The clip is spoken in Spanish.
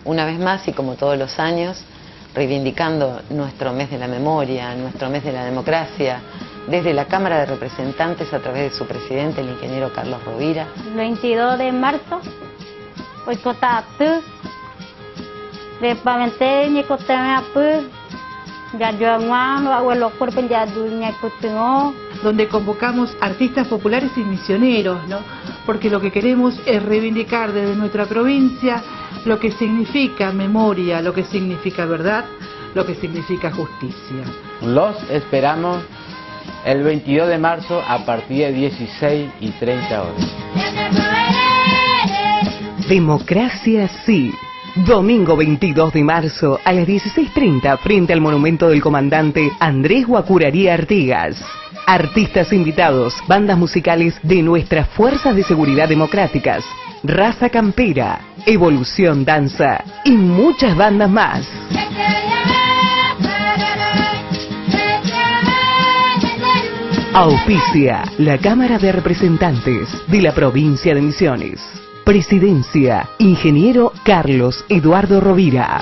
una vez más y como todos los años, reivindicando nuestro mes de la memoria, nuestro mes de la democracia, desde la Cámara de Representantes a través de su presidente, el ingeniero Carlos Rovira. El 22 de marzo, hoy donde convocamos artistas populares y misioneros, ¿no? Porque lo que queremos es reivindicar desde nuestra provincia lo que significa memoria, lo que significa verdad, lo que significa justicia. Los esperamos el 22 de marzo a partir de 16:30 horas. Democracia sí. Domingo 22 de marzo a las 16:30 frente al monumento del comandante Andrés Guacurarí Artigas. Artistas invitados, bandas musicales de nuestras fuerzas de seguridad democráticas, Raza Campera, Evolución Danza y muchas bandas más. Auspicia la Cámara de Representantes de la Provincia de Misiones. Presidencia, Ingeniero Carlos Eduardo Rovira.